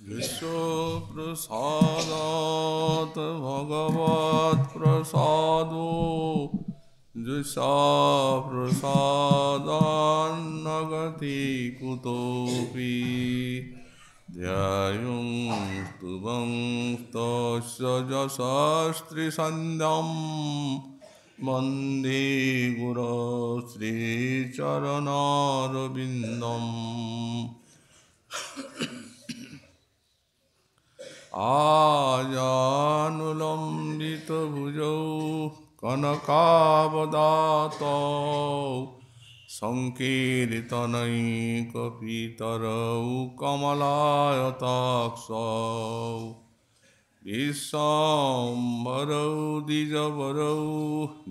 विश्वप्रसादात् भगवत्प्रसादो जुषाप्रसादान्न गति कुतोऽपि ध्यायुं स्तुवं तस्य यशस्त्रिसन्ध्यं वन्दे गुरो श्रीचरणारविन्दम् आजानुलम्बितभुजौ कनकावदातौ सङ्कीर्तनैकपितरौ कमलायताक्षौ विश्वाम्बरौ द्विजवरौ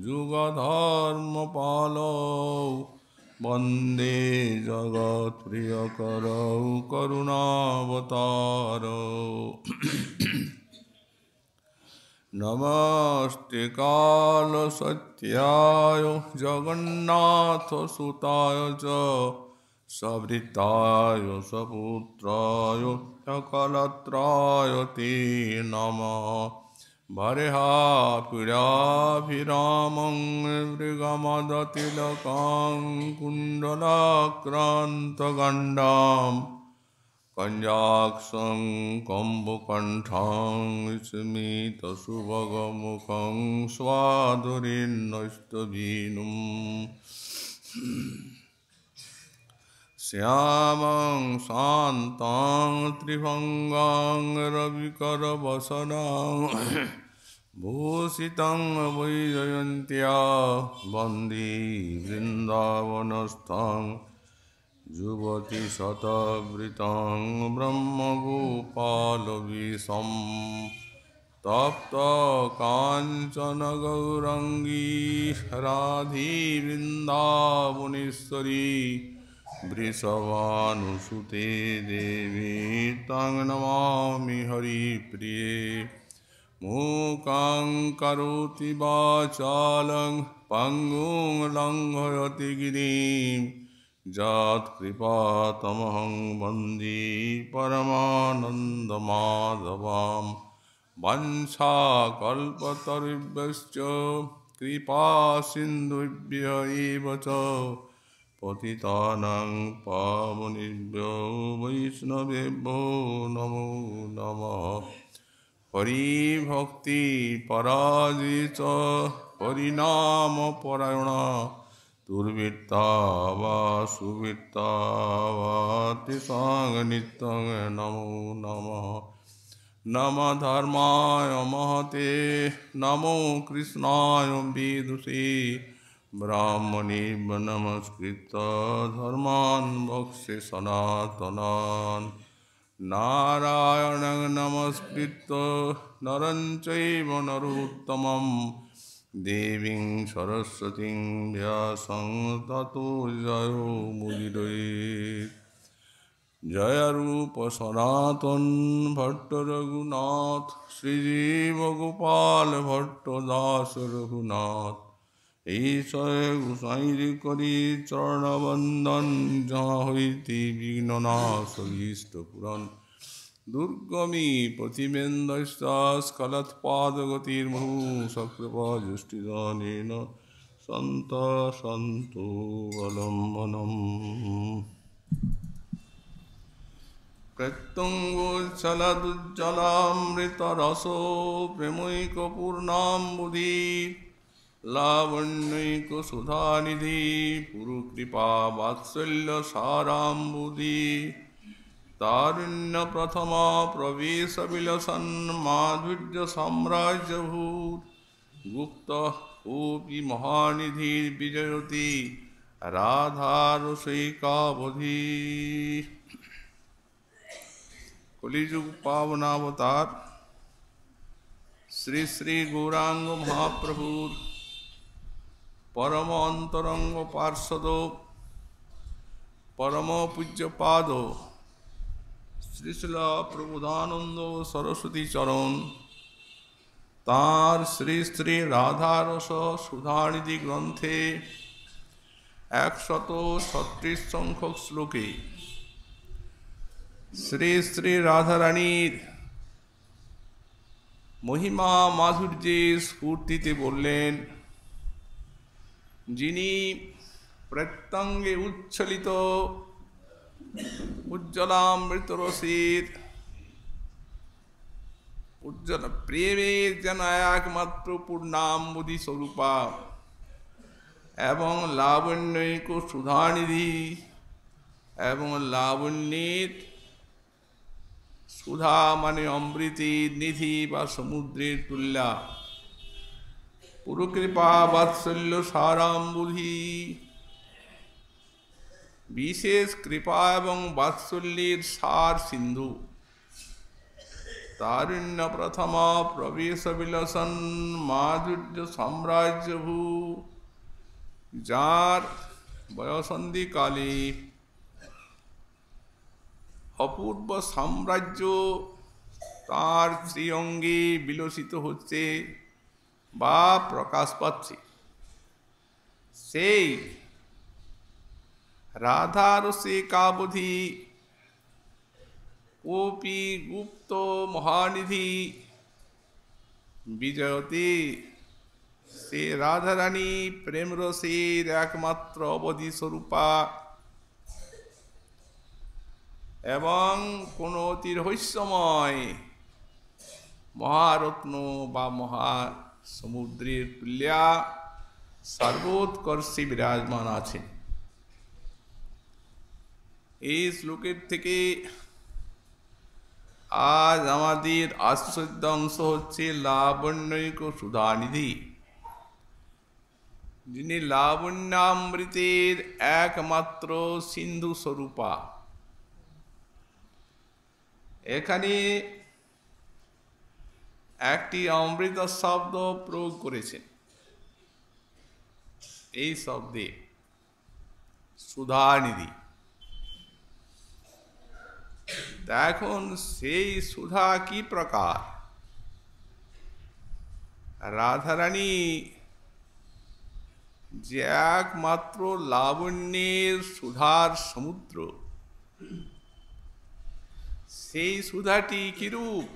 जुगधर्मपालौ वन्दे जगत्प्रियकरौ करुणावतारौ नमस्ते कालसत्याय जगन्नाथसुताय च सवृताय सपुत्राय सकलत्राय ते नमः बर्हापीडाभिरामं मृगमदतिलकां कुण्डलाक्रान्तगण्डां कञ्जाक्षं कम्बुकण्ठां स्मितसुभगमुखं स्वादुरीन्नष्टभीनुम् श्यामं शान्तां त्रिभङ्गां रविकरवसनां भूषितं वैजयन्त्या वन्दे वृन्दावनस्थां युवतिशतवृतां ब्रह्मगोपालवेशं तप्तकाञ्चन गौराङ्गी राधे वृन्दावनेश्वरी वृषभानुसुते देवी तं नमामि हरिप्रिये मूकां करोति वाचालं पङ्गुं लङ्घयति गिरिं यत्कृपातमहं वन्दे परमानन्दमाधवां वंशाकल्पतरुभ्यश्च कृपासिन्धुभ्य एव च पतितानां पावनेभ्यो वैष्णवेभ्यो नमो नमः हरिभक्ति पराजित हरिनामपरायण दुर्वृत्ता वा सुवृत्ता वा तेषां नित्यं नमो नमः नमः धर्माय महते नमो कृष्णाय विदुषे ब्राह्मणेभ्यो नमस्कृत्य धर्मान् वक्ष्ये सनातनान् नारायणं नमस्कृत्य नरं चैव नरोत्तमं देवीं सरस्वतीं व्यासं ततो जयो मुदिरेत् जय रूप सनातन भट्ट रघुनाथ श्रीजीव गोपाल भट्ट दास रघुनाथ ईश्वर गुसाई करी चरण वंदन जहाँ होती विघ्ननाश इष्ट पुराण दुर्गमी प्रतिबंधस्कलत्पादगतिर्भू सकृपा जुष्टिदानेन संत संतो अवलम्बनम् प्रत्यङ्गोज्ज्वलदुज्ज्वलामृतरसो प्रेमैकपूर्णाम्बुधि लावण्यैकसुधानिधि पुरुकृपा वात्सल्यसाराम्बुधि तारुण्यप्रथमा प्रवेशविलसन् माधुर्यसाम्राज्यभूत् गुप्तः कोऽपि महानिधिर्विजयति राधारसैकावधि कलिजुग पावनावतार श्री श्री गौरांग महाप्रभु परम अंतरंग पार्षदो परम पूज्य पादो श्री शिला प्रबोधानंद सरस्वती चरण तार श्री श्री राधारस सुधानिधि ग्रंथे 136 संख्यक श्लोके শ্রী শ্রী রাধারানীর মহিমা মাধুর্যের স্ফূর্তিতে বললেন, যিনি প্রত্যঙ্গে উচ্ছলিত উজ্জ্বলামৃত রসের উজ্জ্বল প্রেমের যেন একমাত্র পূর্ণাম্বুধি স্বরূপা এবং লাবণ্যৈক সুধানিধি এবং লাবণ্যের সুধা মানে অমৃতের নিধি বা সমুদ্রের তুল্যা পুরকৃপা বাৎসল্য সারাম্বুধি বিশেষ কৃপা এবং বাৎসল্যের সার সিন্ধু তারুণ্য প্রথম প্রবেশ বিলসন মাধুর্য সাম্রাজ্যভূ, যার বয়সন্ধিকালে অপূর্ব সাম্রাজ্য তার শ্রীঅঙ্গে বিলসিত হচ্ছে বা প্রকাশ পাচ্ছে, সেই রাধারসে কাবধি কোপি গুপ্ত মহানিধি বিজয়তে, সে রাধারানী প্রেমরসের একমাত্র অবধি স্বরূপা এবং কোন অতি রহস্যময় মহারত্ন বা মহাসমুদ্রের তুল্যা সর্বোৎকর্ষে বিরাজমান আছেন। এই শ্লোকের থেকে আজ আমাদের আশ্চর্য অংশ হচ্ছে লাবণ্যৈক সুধানিধি, যিনি লাবণ্যামৃতের একমাত্র সিন্ধু স্বরূপা। এখানে একটি অমৃত শব্দ প্রয়োগ করেছেন। এই শব্দে সুধানিধি, এখন সেই সুধা কি প্রকার? রাধারানী যে একমাত্র লাবণ্যের সুধার সমুদ্র, সেই সুধাটি কিরূপ?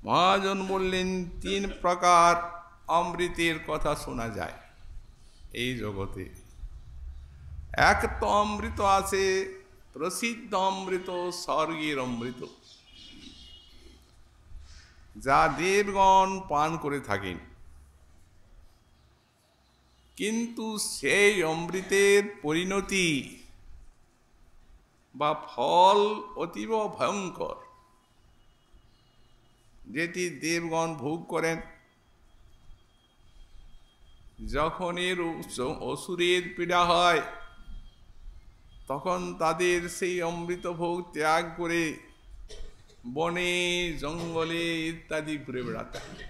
মহাজন বললেন, 3 প্রকার অমৃতের কথা শোনা যায় এই জগতে। এক তো অমৃত আছে প্রসিদ্ধ অমৃত, স্বর্গের অমৃত, যা দেবগণ পান করে থাকেন, কিন্তু সেই অমৃতের পরিণতি বা ফল অতীব ভয়ঙ্কর, যেটি দেবগণ ভোগ করেন। যখন এর অসুরের পীড়া হয়, তখন তাদের সেই অমৃত ভোগ ত্যাগ করে বনে জঙ্গলে ইত্যাদি ঘুরে বেড়াতে হয়।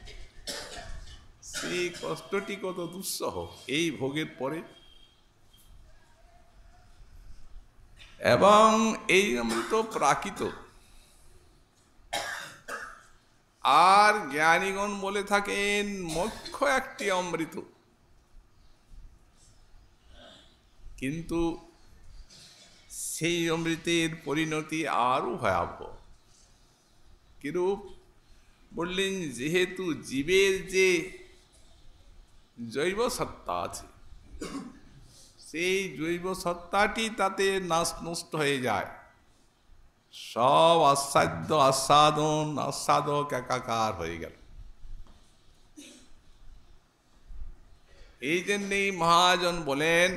সেই কষ্টটি কত দুঃসহ এই ভোগের পরে। এবং এই অমৃত প্রাকৃত, আর জ্ঞানীগণ বলে থাকেন মোক্ষ একটি অমৃত। কিন্তু সেই অমৃতের পরিণতি আরো ভয়াবহ। কিরূপ? বললেন, যেহেতু জীবের যে জৈব সত্তা আছে, সেই জৈব সত্তাটি তাতে নষ্ট হয়ে যায়, সব আস্বাদক একাকার হয়ে গেল। এই জন্যেই মহাজন বলেন,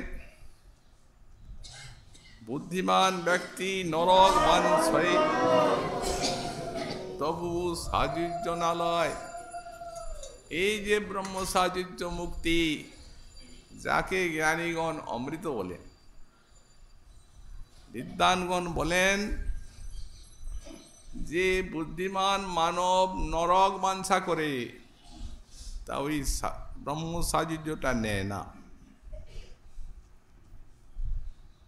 বুদ্ধিমান ব্যক্তি নরক বাঞ্ছয়ে তবু সাযুজ্য না লয়। এই যে ব্রহ্ম সাযুজ্য মুক্তি, যাকে জ্ঞানীগণ অমৃত বলেন, বিদ্বানগণ বলেন যে বুদ্ধিমান মানব নরক বাঞ্ছা করে, তা ওই ব্রহ্ম সাযুজ্যটা নেয় না।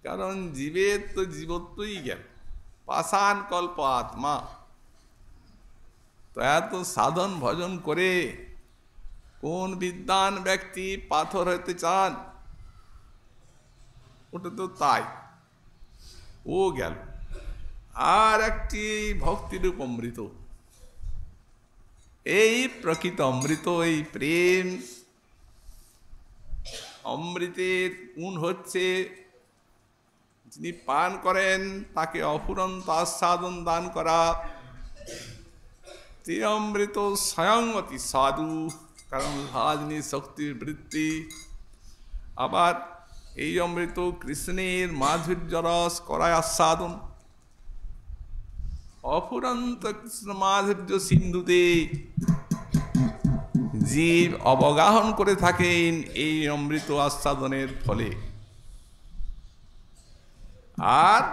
কারণ জীবের তো জীবত্বই গেল, পাষাণ কল্প আত্মা। তো এত সাধন ভজন করে কোন বিদ্বান ব্যক্তি পাথর হতে চান? ওটা তো তাই। ও গেল। আর একটি ভক্তিরূপ অমৃত, এই প্রকৃত অমৃত, এই প্রেম অমৃতের গুণ হচ্ছে যিনি পান করেন তাকে অফুরন্ত আস্বাদন দান করা। তে অমৃত স্বয়ং অতি সাধু, কারণ লাজনি শক্তির বৃত্তি। আবার এই অমৃত কৃষ্ণের মাধুর্য রস করায় আস্বাদন। অফুরন্ত কৃষ্ণ মাধুর্য সিন্ধুতে জীব অবগাহন করে থাকেন এই অমৃত আস্বাদনের ফলে। আর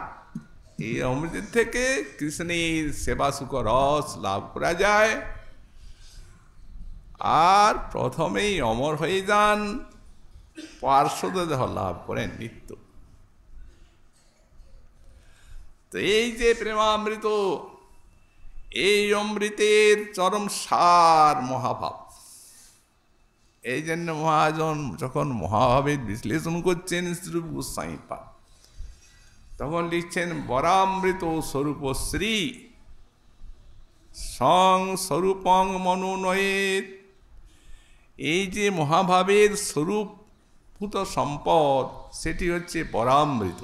এই অমৃতের থেকে কৃষ্ণের সেবা সুখ রস লাভ করা যায়। আর প্রথমেই অমর হয়ে যান, পার্শ্বদ দেহ লাভ করেন নিত্য। তো এই যে প্রেমামৃত, এই অমৃতের চরম সার মহাভাব। এই জন্য মহাজন যখন মহাভাবের বিশ্লেষণ করছেন শ্রী গোস্বামী পাদ, তখন লিখছেন বরামৃত স্বরূপ শ্রী সং স্বরূপং মনোনয়েত। এই যে মহাভাবের স্বরূপভূত সম্পদ, সেটি হচ্ছে পরামৃত।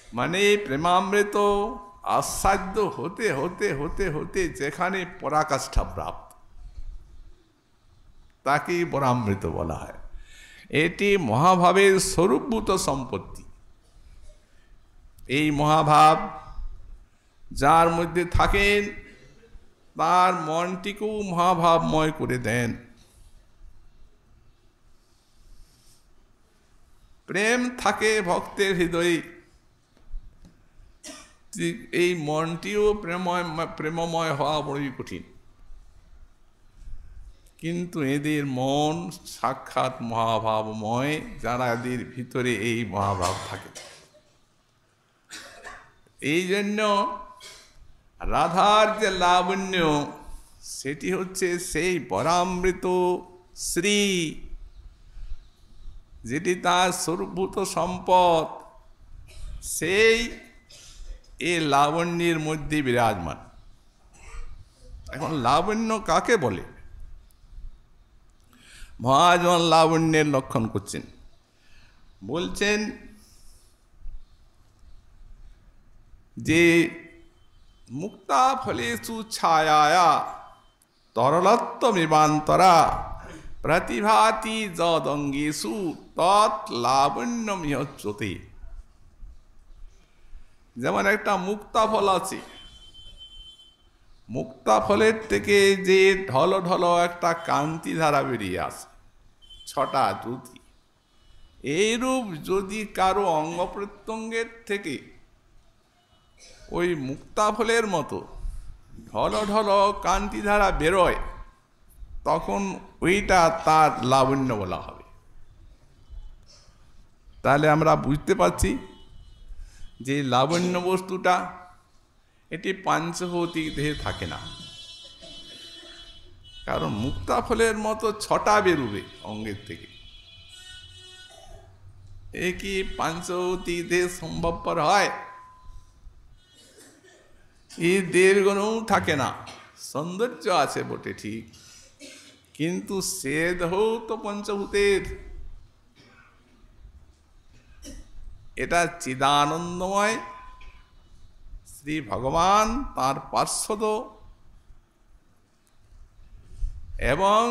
মানে প্রেমামৃত আস্বাদ্য হতে হতে হতে হতে যেখানে পরাকাষ্ঠা প্রাপ্ত, তাকেই পরামৃত বলা হয়। এটি মহাভাবের স্বরূপভূত সম্পত্তি। এই মহাভাব যার মধ্যে থাকেন, তার মনটিকেও মহাভাবময় করে দেন। প্রেম থাকে ভক্তের হৃদয়ে, এই মনটিও প্রেমময় হওয়া বড়ই কঠিন। কিন্তু এদের মন সাক্ষাৎ মহাভাবময়, যারা এদের ভিতরে এই মহাভাব থাকে। এই জন্য রাধার যে লাবণ্য, সেটি হচ্ছে সেই পরামৃত শ্রী, যেটি তার স্বরূপভূত সম্পদ, সেই এই লাবণ্যের মধ্যে বিরাজমান। এখন লাবণ্য কাকে বলে? মহাজন লাবণ্যের লক্ষণ করছেন, বলছেন যে মুক্তা ফলেষু ছায়া তরলত্বমিবান্তরা প্রতিভাতি যদঙ্গেষু তৎ লাবণ্যমিহচ্যতে। যেমন একটা মুক্তা ফল আছে, মুক্তা ফলের থেকে যে ঢল ঢল একটা কান্তি ধারা বেরিয়ে আসে, ছটা জ্যোতি। এইরূপ যদি কারো অঙ্গ প্রত্যঙ্গের থেকে ওই মুক্তা ফলের মতো ঢল ঢল কান্তি ধারা বেরোয়, তখন ওইটা তার লাবণ্য বলা হবে। তাহলে আমরা বুঝতে পারছি যে লাবণ্য বস্তুটা এটি পাঞ্চভৌতিক দেহে থাকে না। কারণ মুক্তা ফলের মতো ছটা বেরোবে অঙ্গের থেকে, এ কি পাঞ্চভৌতিক দেহে সম্ভবপর হয়? এই দেহের গুণও থাকে না। সৌন্দর্য আছে বটে ঠিক, কিন্তু সে দেহও তো পঞ্চভূতের। এটা চিদানন্দময় শ্রী ভগবান, তার পার্শ্বদ এবং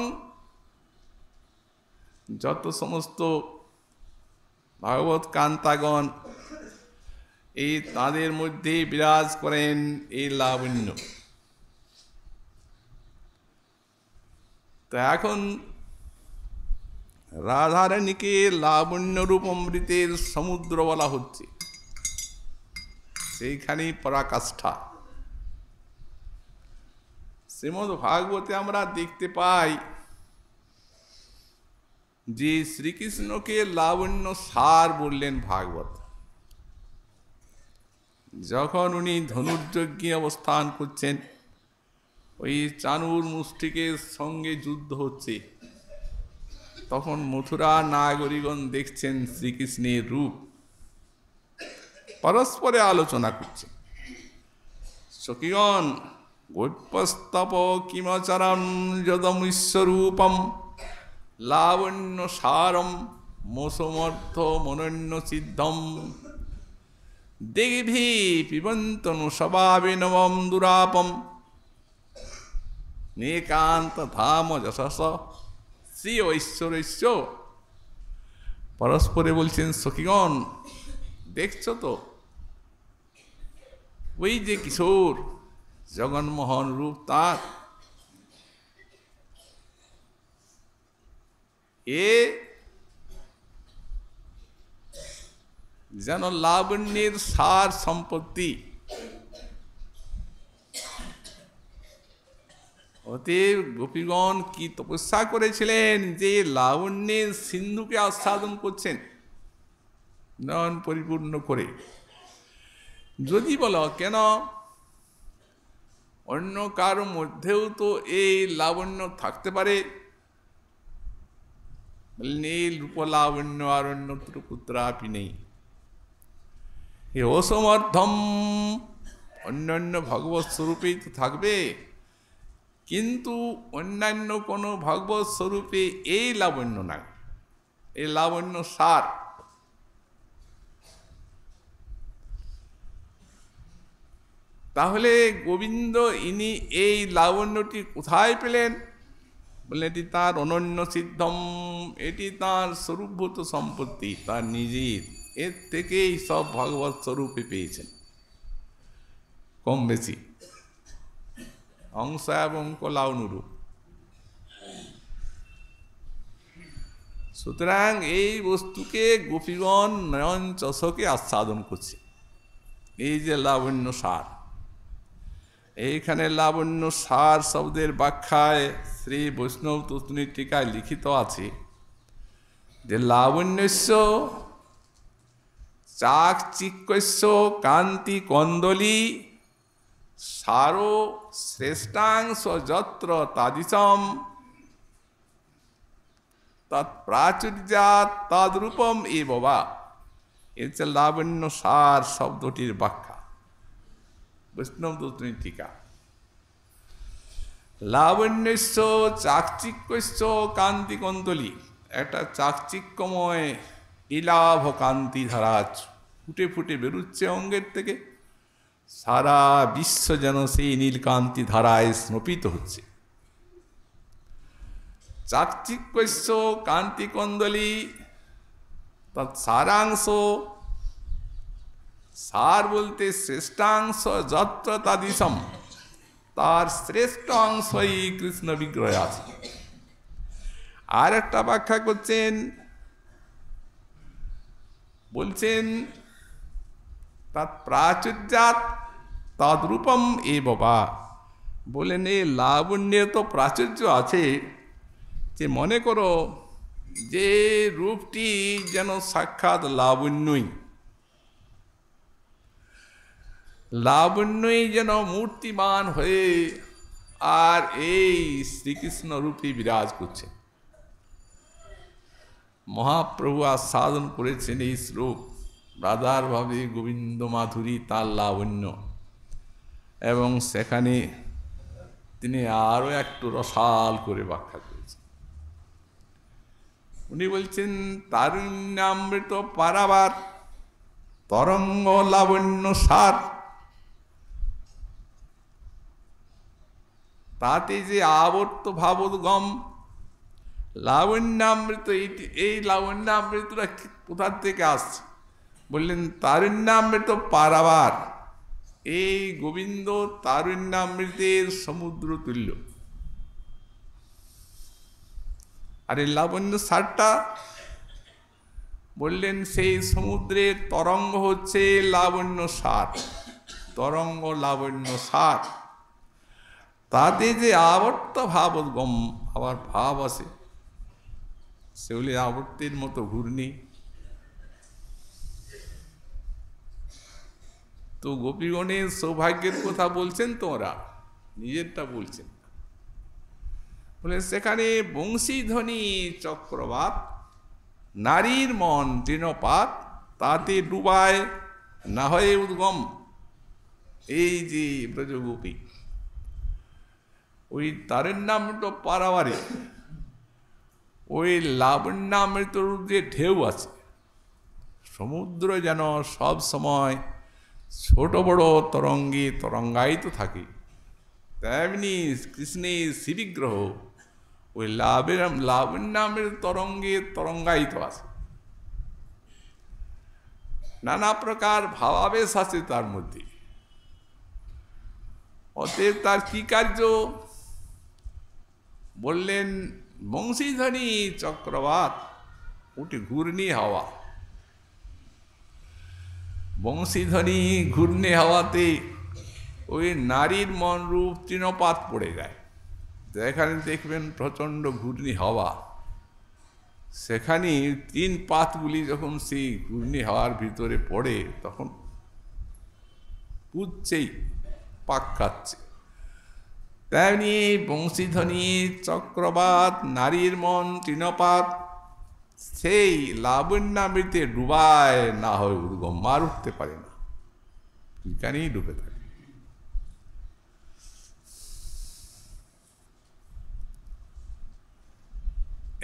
যত সমস্ত ভাগবত কান্তাগণ, এই তাদের মধ্যে বিরাজ করেন এই লাবণ্য। তো এখন রাধারানীকে লাবণ্য রূপ অমৃতের সমুদ্র বলা হচ্ছে, সেইখানেই পরাকাষ্ঠা। শ্রীমদ্ ভাগবতে আমরা দেখতে পাই যে শ্রীকৃষ্ণকে লাবণ্য সার বললেন ভাগবত। যখন উনি ধনুর্যজ্ঞে অবস্থান করছেন, ওই চানুর মুষ্টিকের সঙ্গে যুদ্ধ হচ্ছে, তখন মথুরা নাগরিকগণ দেখছেন শ্রীকৃষ্ণের রূপ। পরস্পরে আলোচনা করছে। সখীগণ, গোপস্তপ কিমচরম যদমীশ্বরূপম লাবণ্য সারম মোসমর্থ মনন্য সিদ্ধম দেবী পিবন্তনু স্বভাবেনবম দুরাপম নেকান্ত ধাম যশস শ্রী ঐশ্বর্য। পরস্পরে বলছেন, সখীগণ দেখছো তো, ওই যে কিশোর জগন্মোহন রূপ তার, এ যেন লাবণ্যের সার সম্পত্তি। অতএব গোপীগণ কি তপস্যা করেছিলেন যে লাবণ্যের সিন্ধুকে আস্বাদন করছেন নয়ন পরিপূর্ণ করে। যদি বলো কেন, অন্য কারো মধ্যেও তো এই লাবণ্য থাকতে পারে, নীল রূপ লাবণ্য আর অন্যত্র কুত্রাপি নেই। এ অসমর্থম, অন্যান্য ভগবৎ স্বরূপেই তো থাকবে, কিন্তু অন্যান্য কোনো ভগবৎ স্বরূপে এই লাবণ্য নাই, এই লাবণ্য সার। তাহলে গোবিন্দ ইনি এই লাবণ্যটি কোথায় পেলেন? বললেন এটি তার অনন্য সিদ্ধম, এটি তার স্বরূপভূত সম্পত্তি, তার নিজের। এর থেকেই সব ভগবৎ স্বরূপে পেয়েছেন, কম বেশি অংশ এবং কলা অনুরূপ। সুতরাং এই বস্তুকে গোপীগণ নয়ন চষকে আস্বাদন করছে। এই যে লাবণ্য সার, এইখানে লাবণ্য সার শব্দের ব্যাখ্যায় শ্রী বৈষ্ণব তত্ত্বনির টিকায় লিখিত আছে যে লাবণ্যস্য চাকচিক্যস্য কান্তি কন্দলী সারো শ্রেষ্ঠাংশ যত্র তাদিশম তৎপ্রাচুর্যাৎ তদ্রূপম এবা। এর হচ্ছে লাবণ্য সার শব্দটির ব্যাখ্যা, বৈষ্ণব তত্ত্বনির টিকা। লাবণ্যস্য চাকচিক্যস্য কান্তি কন্দলী, একটা চাকচিক্যময় ইলাভ কান্তি ধারা ফুটে ফুটে বেরুচ্ছে অঙ্গের থেকে, সারা বিশ্ব যেন সেই নীলকান্তি ধারায় স্নপিত হচ্ছে। চাকচিক্যস্য কান্তি কন্দলী তৎসারাংশ, সার বলতে শ্রেষ্ঠাংশ যত্র তাদিশম, তার শ্রেষ্ঠ অংশই কৃষ্ণ বিগ্রহে আছে। আর একটা ব্যাখ্যা করছেন, বলছেন তৎপ্রাচুর্যাৎ তদ্রূপম এবা। বলেন এই লাবণ্যের তো প্রাচুর্য আছে, যে মনে করো যে রূপটি যেন সাক্ষাৎ লাবণ্যই, লাবণ্যই যেন মূর্তিমান হয়ে আর এই শ্রীকৃষ্ণ রূপে বিরাজ করছে। মহাপ্রভু আস্বাদন করেছেন এই শ্লোক, রাধার ভাবে গোবিন্দ মাধুরী তার লাবণ্য, এবং সেখানে তিনি আরো একটু রসাল করে ব্যাখ্যা করেছেন। উনি বলছেন তারুণ্যামৃত পারাবার তরঙ্গ লাবণ্য সার, তাতে যে আবর্ত ভাবোদ্গম লাবণ্যামৃত, এই লাবণ্যামৃতটা কোথার থেকে আসছে? বললেন তারুণ্যামৃত পারাবার, এই গোবিন্দ তারুণ্যামৃতের সমুদ্র তুল্য। আর এই লাবণ্য সারটা বললেন সেই সমুদ্রের তরঙ্গ হচ্ছে লাবণ্য সার, তরঙ্গ লাবণ্য সার। তাতে যে আবর্ত ভাবোদ্গম, আবার ভাব আছে, সেগুলি আবর্তের মতো ঘূর্ণি। তো গোপীগণের সৌভাগ্যের কথা বলছেন তো, ওরা নিজেরটা বলছেন। বলে সেখানে বংশীধ্বনি চক্রবাত, নারীর মন তৃণপাত, তাতে ডুবায় না হয় উদ্গম। এই যে ব্রজগোপী, ওই তারণ্যামৃত পারাবারে ওই লাবণ্যামৃতর যে ঢেউ আছে, সমুদ্র যেন সব সময় ছোট বড় তরঙ্গে তরঙ্গায়িত থাকে, তেমনি কৃষ্ণের শ্রীবিগ্রহ ওই লাবণ্যামৃত তরঙ্গে তরঙ্গায়িত আছে। নানা প্রকার ভাবাবেশ আছে তার মধ্যে। অতএব তার কি কার্য বললেন? বংশীধ্বনি চক্রবাত, ওটি ঘূর্ণি হাওয়া। বংশীধ্বনি ঘূর্ণি হাওয়াতে ওই নারীর মন রূপ তৃণপাত পড়ে যায়। যেখানে দেখবেন প্রচণ্ড ঘূর্ণি হাওয়া, সেখানে তিন পাতগুলি যখন সেই ঘূর্ণি হাওয়ার ভিতরে পড়ে তখন পুচ্ছেই পাক খাচ্ছে। তেমনি বংশীধ্বনি চক্রবাত, নারীর মন তৃণপাত, সেই লাবণ্যামৃতে ডুবায়, না হয় উদ্গম, মার উঠতে পারে না, এখানেই ডুবে থাকে।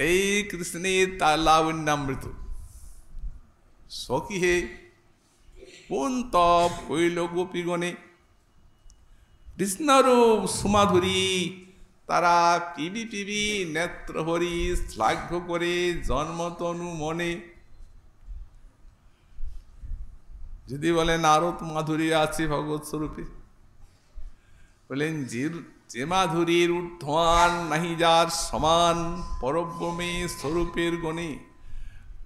এই কৃষ্ণের তার লাবণ্যামৃত সখী হে কোন তপ কইল গোপীগণে, কৃষ্ণরূপ সুমাধুরী তারা পিবি পিবি নেত্রহরি শ্লাঘ্য করে জন্মতনু মনে। যদি বলেন আরো তো মাধুরী আছে ভগবত স্বরূপে, বলেন যে মাধুরীর ঊর্ধ্বান নাহি যার সমান, পরব্রহ্মে স্বরূপের গণে।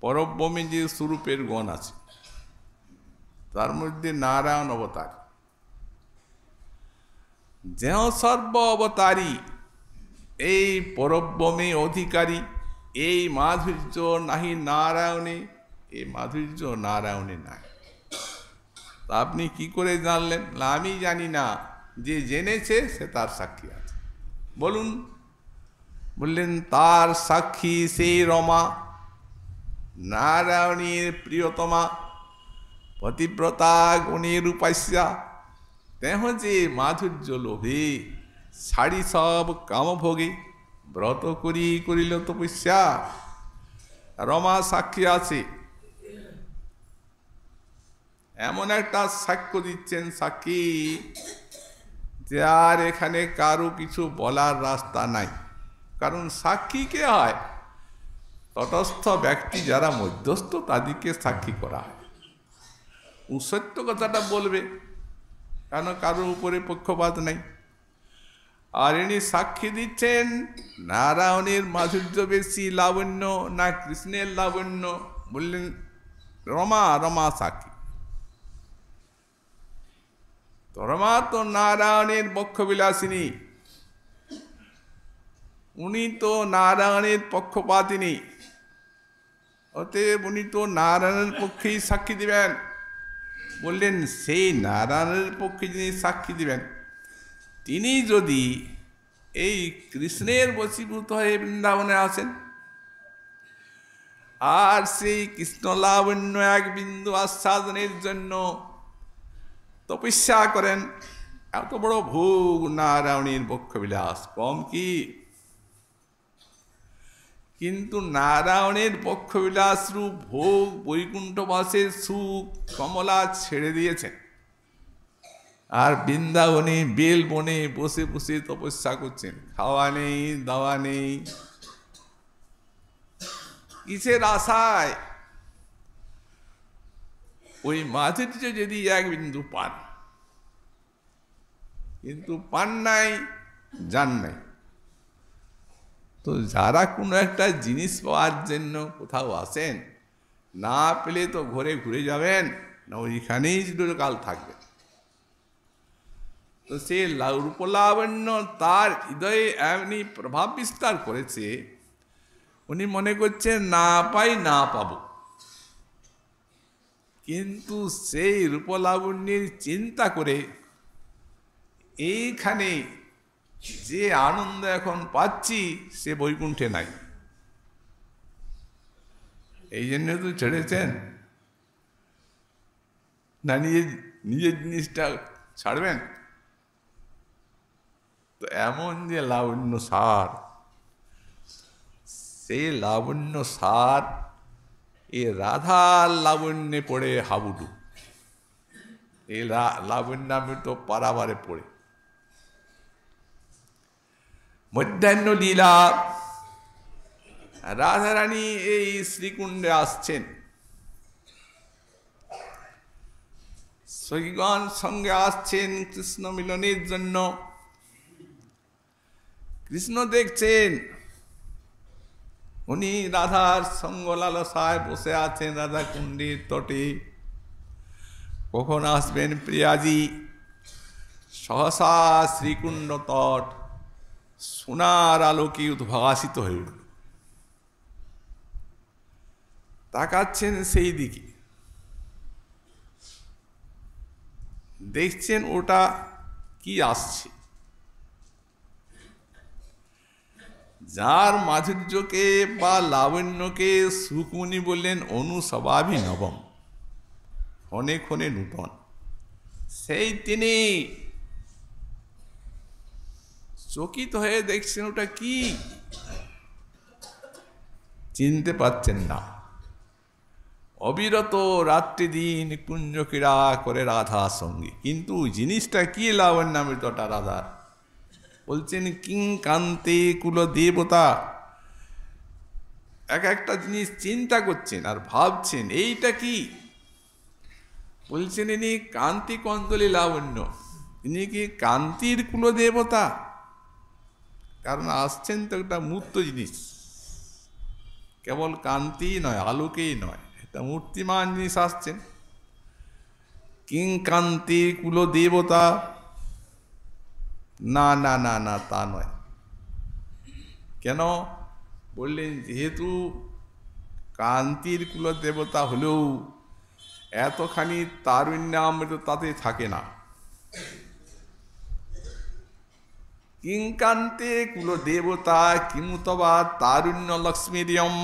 পরব্রহ্মে যে স্বরূপের গণ আছে তার মধ্যে নারায়ণ অবতার, যেহ সর্ব অবতারী এই পরব্রহ্মে অধিকারী। এই মাধুর্য নাহি নারায়ণে, এই মাধুর্য নারায়ণে নাই। তা আপনি কি করে জানলেন? আমি জানি না, যে জেনেছে সে তার সাক্ষী আছে। বলুন। বললেন তার সাক্ষী সেই রমা, নারায়ণীর প্রিয়তমা, পতিব্রতা গুণের উপাস্যা। তেহ যে মাধুর্য লোভে ছাড়ি সব কামভোগে, ব্রত করি করিল তপস্যা। রমা সাক্ষী আছে, এমন একটা সাক্ষ্য দিচ্ছেন সাক্ষী যে আর এখানে কারো কিছু বলার রাস্তা নাই। কারণ সাক্ষী কে হয়? তটস্থ ব্যক্তি যারা মধ্যস্থ, তাদেরকে সাক্ষী করা হয়। ও সত্য কথাটা বলবে, কারণ কারোর উপরে পক্ষপাত নাই। আর ইনি সাক্ষী দিচ্ছেন নারায়ণের মাধুর্য বেশি লাবণ্য না কৃষ্ণের লাবণ্য? বললেন রমা, রমা সাক্ষী। রমা তো নারায়ণের বক্ষবিলাসিনী, উনি তো নারায়ণের পক্ষপাতিনী, অতএব উনি তো নারায়ণের পক্ষেই সাক্ষী দিবেন। বললেন সেই নারায়ণের পক্ষে যিনি সাক্ষী দিবেন, তিনি যদি এই কৃষ্ণের বশীভূত হয়ে বৃন্দাবনে আসেন, আর সেই কৃষ্ণ লাবণ্য এক বিন্দু আস্বাদনের জন্য তপস্যা করেন, এত বড় ভোগ নারায়ণের বক্ষবিলাস কম কি? কিন্তু নারায়ণের বক্ষবিলাস রূপ ভোগ, বৈকুণ্ঠবাসের সুখ কমলা ছেড়ে দিয়েছেন, আর বৃন্দাবনে বেল বনে বসে বসে তপস্যা করছেন। খাওয়া নেই, দাওয়া নেই, কিসের আশায়? ওই মাধুর্য যদি এক বিন্দু পান, কিন্তু পান নাই, জান নাই। তো যারা কোনো একটা জিনিস পাওয়ার জন্য কোথাও আসেন, না পেলে তো ঘরে ঘুরে যাবেন না, ওইখানেই চিরকাল থাকবেন। তো সে রূপলাবণ্য তার হৃদয়ে এমনি প্রভাব বিস্তার করেছে, উনি মনে করছেন না পাই না পাবো। কিন্তু সেই রূপলাবণ্যের চিন্তা করে এইখানে যে আনন্দ এখন পাচ্ছি সে বৈকুণ্ঠে নাই। এই জন্য তো ছেড়েছেন। না নিজের জিনিসটা ছাড়বেন? তো এমন যে লাবণ্য সার, সেই লাবণ্য সার এ রাধার লাবণ্যে পড়ে হাবুডু, এই লাবণ্যামৃত পারাবারে পড়ে। মধ্যাহ্ন লীলা, রাধারানী এই শ্রীকুণ্ডে আসছেন, সখীগণ সঙ্গে আসছেন কৃষ্ণ মিলনের জন্য। কৃষ্ণ দেখছেন উনি রাধার সঙ্গ লালসায় বসে আছেন রাধা কুণ্ডের তটে। কখন আসবেন প্রিয়াজি? সহসা শ্রীকুণ্ড তট সোনার আলোকে উদ্ভাসিত হয়ে উঠল। তাকাচ্ছেন সেই দিকে, দেখছেন ওটা কি আসছে। যার মাধুর্যকে বা লাবণ্যকে সুকুনি বললেন অনুস্বভাবী নবম, ক্ষণে ক্ষণে নূতন, সেই তিনি চকিত হয়ে দেখছেন ওটা কি, চিনতে পারছেন না। অবিরত রাত্রি দিন কুঞ্জ ক্রীড়া করে রাধা সঙ্গে, কিন্তু জিনিসটা কি লাবণ্যামৃতটা রাধার? বলছেন কিং কান্তে কুল দেবতা। এক একটা জিনিস চিন্তা করছেন আর ভাবছেন এইটা কি। বলছেন ইনি কান্তি কন্দলী লাবণ্য, ইনি কি কান্তির কুল দেবতা? কারণ আসছেন তো একটা মূর্ত জিনিস, কেবল কান্তি নয়, আলোকেই নয়, একটা মূর্তিমান জিনিস আসছেন। কিং কান্তি কুল দেবতা, না না না না, তা নয়। কেন? বললেন যেহেতু কান্তির কুল দেবতা হলেও এতখানি তারুণ্যামৃত তাতে থাকে না। কিংকান্তে কুল দেবতা কিমুতবা তারুণ্য লক্ষ্মীরিয়ম,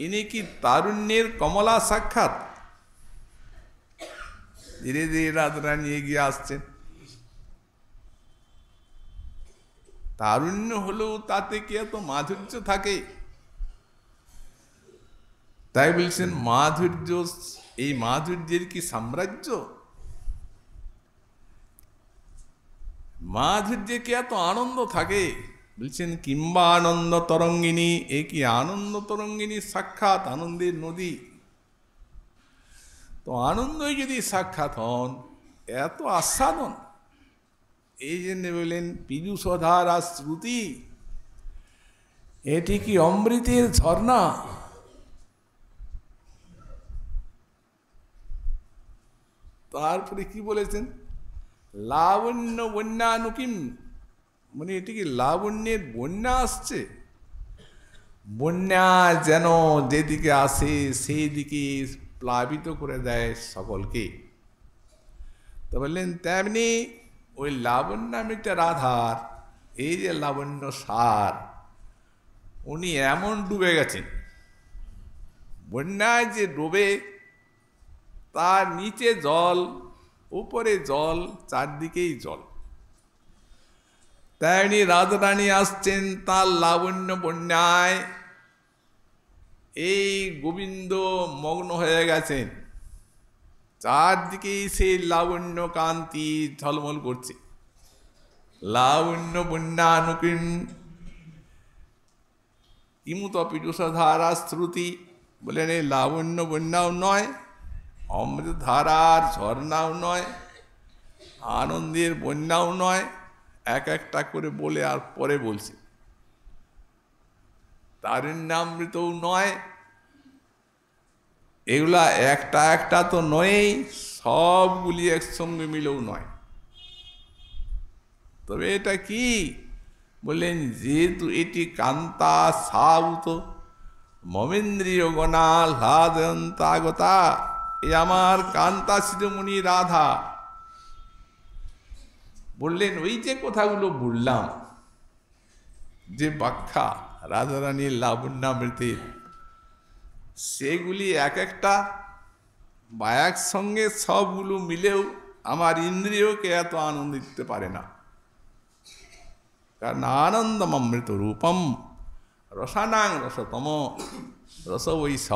ইনি কি তারুণ্যের কমলা সাক্ষাৎ? ধীরে ধীরে রাধারানী এগিয়ে আসছেন। তারুণ্য হলেও তাতে কি এত মাধুর্য থাকে? তাই বলছেন মাধুর্য, এই মাধুর্যের কি সাম্রাজ্য? মাধুর্যে কি এত আনন্দ থাকে? বলছেন কিংবা আনন্দ তরঙ্গিনী, এ কি আনন্দ তরঙ্গিনী সাক্ষাৎ, আনন্দের নদী। তো আনন্দই যদি সাক্ষাৎ হন, এত আস্বাদন, এই জন্য বললেন পীযূষধারা শ্রুতি, এটি কি অমৃতের ঝর্ণা। তারপরে কি বলেছেন? লাবণ্য বন্যানুকিম, মানে এটি কি লাবণ্যের বন্যা আসছে। বন্যা যেন যেদিকে আসে সেই দিকে প্লাবিত করে দেয় সকলকে। তো বললেন তেমনি ওই লাবণ্যামৃতা রাধার এই যে লাবণ্য সার, উনি এমন ডুবে গেছেন, বন্যায় যে ডুবে তার নিচে জল, উপরে জল, চারদিকেই জল। তেমনি রাধারানী আসছেন তার লাবণ্য বন্যায়, এই গোবিন্দ মগ্ন হয়ে গেছেন, চারদিকেই সেই লাবণ্য কান্তি ঝলমল করছে। লাবণ্য বন্যানুকিম কিমুত পীযূষধারা শ্রুতি, বলেন এই লাবণ্য বন্যাও নয়, অমৃত ধারার ঝর্ণাও নয়, আনন্দের বন্যাও নয়। এক একটা করে বলে আর পরে বলছি, তারুণ্যামৃতও নয়, এগুলা একটা একটা তো নয়ই, সবগুলি একসঙ্গে মিলেও নয়। তবে এটা কি? বললেন যেহেতু এটি কান্তা সাউত মমেন্দ্রীয় গণা হ্লাদয়ন্তাগতা, এ আমার কান্তা শিরোমণি রাধা। বললেন ওই যে কথাগুলো বললাম, যে ব্যাখ্যা রাধারানীর লাবণ্যামৃতের, সেগুলি এক একটা বা একসঙ্গে সবগুলো মিলেও আমার ইন্দ্রিয়কে এত আনন্দ দিতে পারে না। কারণ আনন্দম অমৃত রূপম রসানাং রসতম রস বৈশ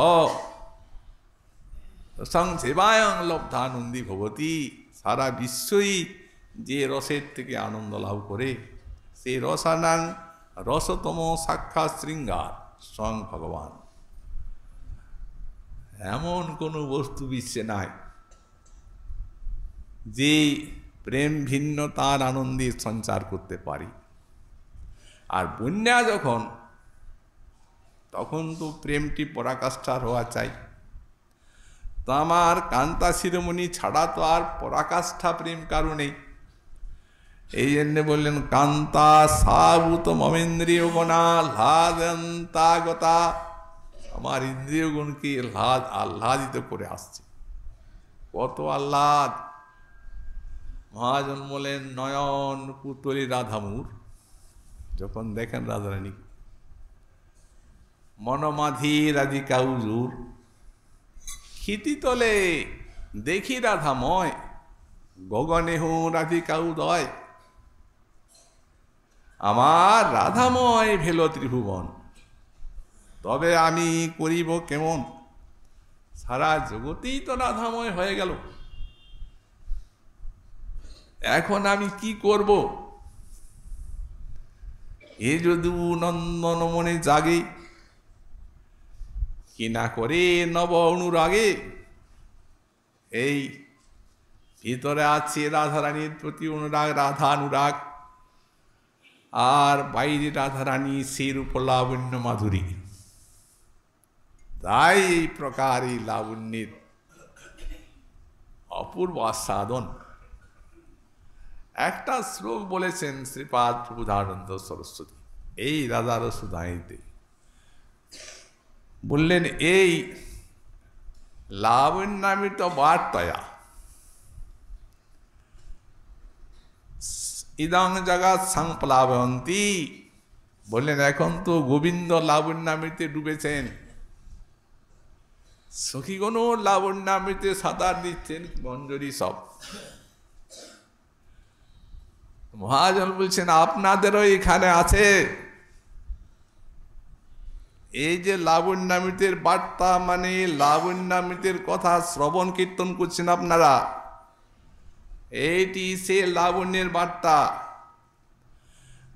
রসং সেবায়ং লব্ধানন্দী ভবতী। সারা বিশ্বই যে রসের থেকে আনন্দ লাভ করে, সেই রসানাং রসতম সাক্ষাৎ শৃঙ্গার স্বয়ং ভগবান। এমন কোনো বস্তু বিশ্বে নাই যে প্রেম ভিন্ন তার আনন্দে সঞ্চার করতে পারি। আর বন্যা যখন, তখন তো প্রেমটি পরাকাষ্ঠার হওয়া চাই। তো আমার কান্তা শিরোমণি ছাড়া তো আর পরাকাষ্ঠা প্রেম কারণেই। এই জন্যে বললেন কান্তা সাভূত মমেন্দ্রিয় গণা হ্লাদন্তাগতা। আমার ইন্দ্রিয়গণকে আহ্লাদিত করে আসছে। কত আহ্লাদ! মহাজন বলেন নয়ন পুতলি রাধামুর, যখন দেখেন রাধারানী মনমাধি রাধিকা উজুর, ক্ষিতি তলে দেখি রাধাময়, গগনে হু রাধিকা উদয়। আমার রাধাময় ভেল ত্রিভুবন, তবে আমি করিব কেমন? সারা জগতেই তো রাধাময় হয়ে গেল, এখন আমি কি করব? এ যদি নন্দন মনে জাগে, কি না করে নব অনুরাগে। এই ভিতরে আছে রাধারানীর প্রতি অনুরাগ, রাধানুরাগ, আর বাইরে রাধারানী সেই রূপ লাবণ্য মাধুরী। তাই এই প্রকার এই লাবণ্যের অপূর্ব আস্বাদন। একটা শ্লোক বলেছেন শ্রীপাদ প্রভুধানন্দ সরস্বতী এই রাধার সুধাইতে, বললেন এই লাবণ্যামৃত বার্তয়া ইদং জগৎ সংপ্লাবন্তী। বললেন এখন তো গোবিন্দ লাবণ্যামৃতে ডুবেছেন, সখীগণ লাবণ্যামৃতে সাঁতার দিচ্ছেন, মঞ্জরি সব। মহাজন বলছেন আপনাদেরও এখানে আছে এই যে লাবণ্যামৃতের বার্তা, মানে লাবণ্যামৃতের কথা শ্রবণ কীর্তন করছেন আপনারা, এইটি সে লাবণ্যের বার্তা।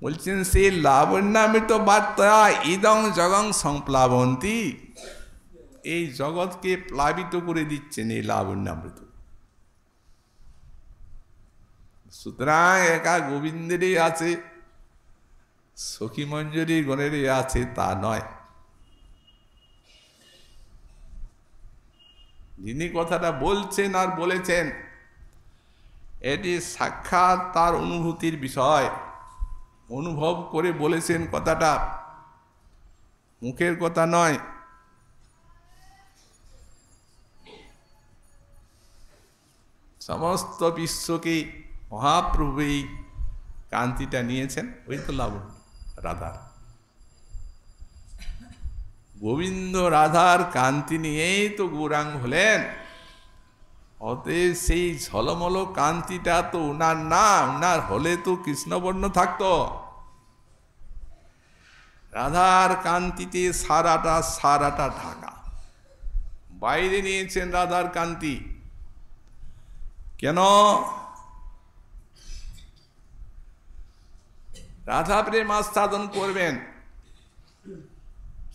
বলছেন সেই লাবণ্যামৃত বার্তা ইদং জগং সংপ্লাবন্তী, এই জগৎকে প্লাবিত করে দিচ্ছেন এই লাবণ্যামৃত। সুতরাং একা গোবিন্দেরই আছে, সখী মঞ্জরি গণেরই আছে তা নয়। যিনি কথাটা বলছেন আর বলেছেন, এটি সাক্ষাৎ তার অনুভূতির বিষয়, অনুভব করে বলেছেন কথাটা, মুখের কথা নয়। সমস্ত বিশ্বকে মহাপ্রভু এই কান্তিটা নিয়েছেন, ওই তো লাবণ্য রাধার। গোবিন্দ রাধার কান্তি নিয়েই তো গৌরাঙ্গ হলেন। অতএব সেই ঝলমল কান্তিটা তো উনার না, উনার হলে তো কৃষ্ণবর্ণ থাকতো। রাধার কান্তিতে সারাটা ঢাকা, বাইরে নিয়েছেন রাধার কান্তি। কেন? রাধা প্রেম আস্বাদন করবেন,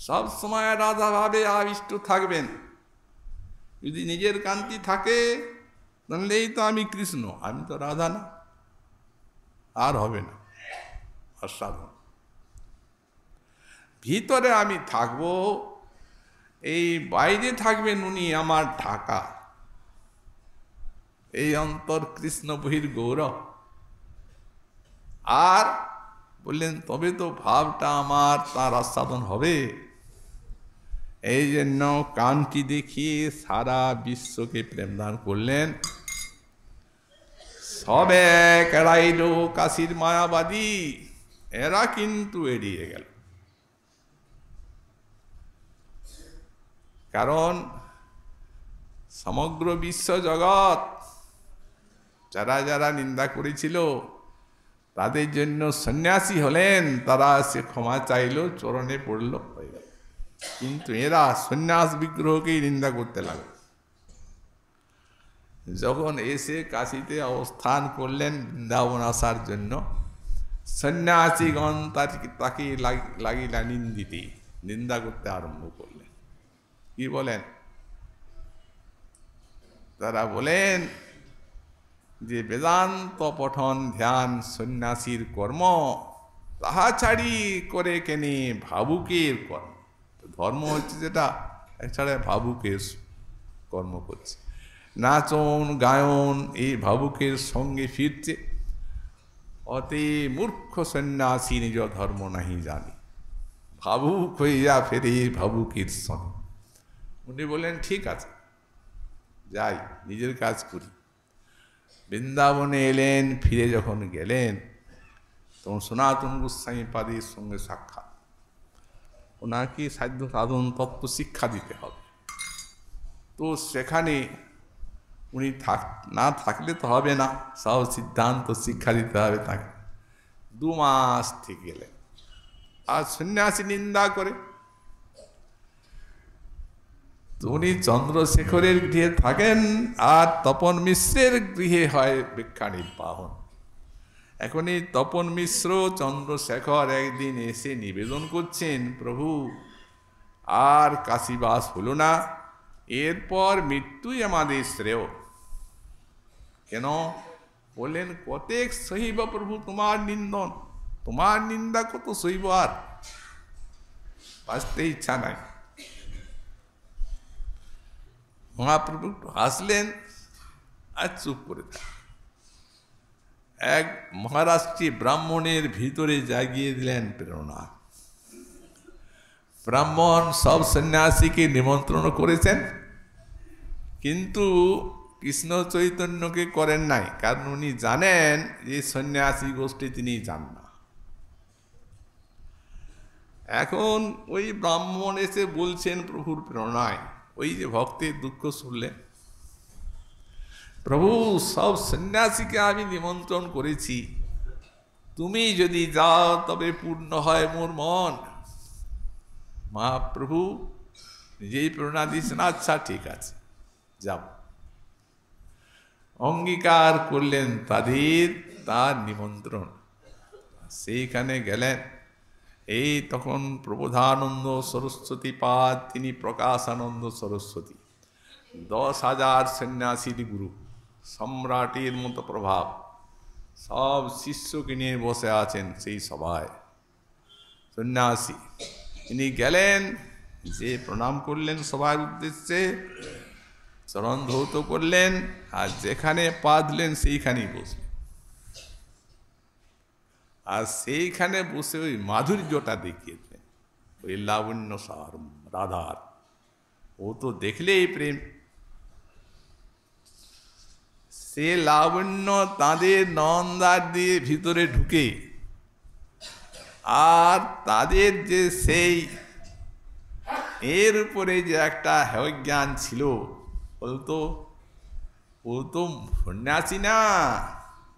সব সময় রাধা ভাবে আবিষ্ট থাকবেন। যদি নিজের কান্তি থাকে তাহলে এই তো আমি কৃষ্ণ, আমি তো রাধা না, আর হবে না আস্বাদন। ভিতরে আমি থাকবো, এই বাইরে থাকবেন উনি আমার ঢাকা, এই অন্তর কৃষ্ণ বহির গৌরব। আর বললেন তবে তো ভাবটা আমার তার আস্বাদন হবে। এই জন্য কান্তি দেখিয়ে সারা বিশ্বকে প্রেমদান করলেন। সবে কেড়াইল কাশীর মায়াবাদী, এরা কিন্তু এড়িয়ে গেল। কারণ সমগ্র বিশ্ব জগৎ যারা যারা নিন্দা করেছিল তাদের জন্য সন্ন্যাসী হলেন, তারা সে ক্ষমা চাইল, চরণে পড়ল, হয়ে গেল। কিন্তু এরা সন্ন্যাস বিগ্রহকেই নিন্দা করতে লাগলো। যখন এসে কাশীতে অবস্থান করলেন বৃন্দাবন আসার জন্য, সন্ন্যাসীগণ তাকে লাগিলা নিন্দিতে, নিন্দা করতে আরম্ভ করলেন। কি বলেন? তারা বলেন যে বেদান্ত পঠন ধ্যান সন্ন্যাসীর কর্ম, তাহা ছাড়ি করে কেনে ভাবুকের কর্ম। ধর্ম হচ্ছে যেটা, এছাড়া ভাবুকের কর্ম করছে, নাচন গায়ন এই ভাবুকের সঙ্গে ফিরছে। অতি মূর্খ সন্ন্যাসী নিজ ধর্ম নাহি জানি, ভাবুক হইয়া ফেরে ভাবুকের সঙ্গে। উনি বললেন ঠিক আছে, যাই নিজের কাজ করি। বৃন্দাবনে এলেন, ফিরে যখন গেলেন তখন সনাতন গোস্বামী পাদের সঙ্গে সাক্ষাৎ। ওনাকে সাধ্য সাধন তত্ত্ব শিক্ষা দিতে হবে। তো সেখানে উনি না থাকলে তো হবে না, সব সিদ্ধান্ত শিক্ষা দিতে হবে তাকে। 2 মাস থেকে গেলেন। আর সন্ন্যাসী নিন্দা করে। উনি চন্দ্রশেখরের গৃহে থাকেন, আর তপন মিশ্রের গৃহে হয় ভিক্ষা নির্বাহন। এখন এই তপন মিশ্র চন্দ্রশেখর একদিন এসে নিবেদন করছেন, প্রভু আর কাশীবাস হলো না, এরপর মৃত্যুই আমাদের শ্রেয়। কেন? বললেন কতেক সহিব প্রভু তোমার নিন্দন, তোমার নিন্দা কত সহিব, আর বাঁচতে ইচ্ছা নাই। মহাপ্রভু হাসলেন আর চুপ করে থাক। এক মহারাষ্ট্রী ব্রাহ্মণের ভিতরে জাগিয়ে দিলেন প্রেরণা। ব্রাহ্মণ সব সন্ন্যাসীকে নিমন্ত্রণ করেছেন, কিন্তু কৃষ্ণ চৈতন্যকে করেন নাই, কারণ উনি জানেন যে সন্ন্যাসী গোষ্ঠী তিনি যান না। এখন ওই ব্রাহ্মণ এসে বলছেন প্রভুর প্রেরণায়, ওই যে ভক্তের দুঃখ শুনলেন, প্রভু সব সন্ন্যাসীকে আমি নিমন্ত্রণ করেছি, তুমি যদি যাও তবে পূর্ণ হয় মোর মন। মহাপ্রভু নিজেই প্রেরণা দিয়েছেন, আচ্ছা ঠিক আছে যাব। অঙ্গীকার করলেন তাদের তার নিমন্ত্রণ। সেইখানে গেলেন। এই তখন প্রবোধানন্দ সরস্বতী পাদ, তিনি প্রকাশানন্দ সরস্বতী, 10,000 সন্ন্যাসীর গুরু, সম্রাটের মতো প্রভাব, সব শিষ্যকে নিয়ে বসে আছেন সেই সভায়। সন্ন্যাসী তিনি গেলেন, যে প্রণাম করলেন সবার উদ্দেশ্যে, চরণ ধৌত করলেন, আর যেখানে পা দিলেন সেইখানেই বসলেন। আর সেইখানে বসে ওই মাধুর্যটা দেখিয়েছেন, ওই লাবণ্য সার রাধার। ও তো দেখলেই প্রেম। সে লাবণ্য তাদের নন্দার দিয়ে ভিতরে ঢুকে, আর তাদের যে সেই এর উপরে যে একটা হেয়জ্ঞান ছিল, বলতো ও তো সন্ন্যাসী না,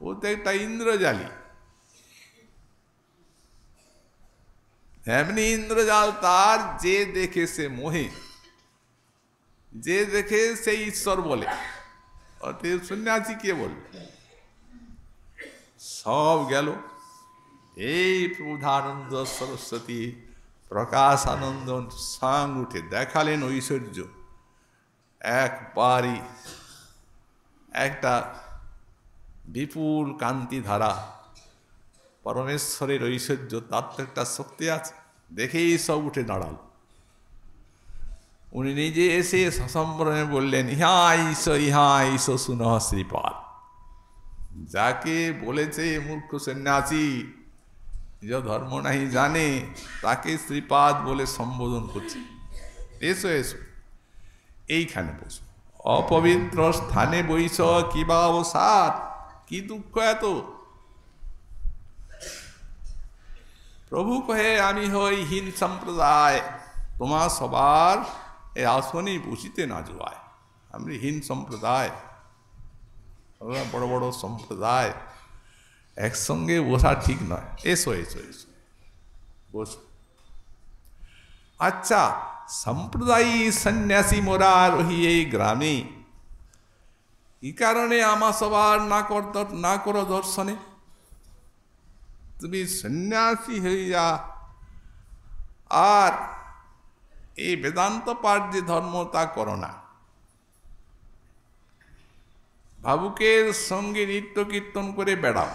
ও তো একটা ইন্দ্রজালী। এমনি ইন্দ্রজাল তার, যে দেখে সে মোহে, যে দেখে সেই ঈশ্বর বলে। অতএব সন্ন্যাসী কে বলে? সব গেল। এই প্রবোধানন্দ সরস্বতী প্রকাশানন্দ সাং উঠে দেখালেন ঐশ্বর্য। একবারই একটা বিপুল কান্তি ধারা, পরমেশ্বরের ঐশ্বর্য, তার তো একটা শক্তি আছে। দেখেই সব উঠে দাঁড়াল। উনি নিজে এসে সসম্ভ্রমে বললেন, ইহা ঈশ শুনহ শ্রীপাদ। যাকে বলেছে মূর্খ সন্ন্যাসী, নিজ ধর্ম নাহি জানে, তাকে শ্রীপাদ বলে সম্বোধন করছে। এসো এসো, এইখানে বসো। অপবিত্র স্থানে বৈশ কিবা অবসাদ, কি দুঃখ এত? প্রভু কহে, আমি হই হীন সম্প্রদায়, তোমার সবার এই আসনে বসিতে না জোয়ায়। আমরা হীন সম্প্রদায়, ওরা বড় বড় সম্প্রদায়, একসঙ্গে বসা ঠিক নয়। এসো এসো এসো বসো। আচ্ছা, সম্প্রদায়ী সন্ন্যাসী মোরা রহি এই গ্রামে, কি কারণে আমার সবার না করো দর্শনে? তুমি সন্ন্যাসী হইয়া আর এই বেদান্ত পাঠ যে ধর্ম তা করো না, ভাবুকের সঙ্গে নিত্য কীর্তন করে বেড়াও,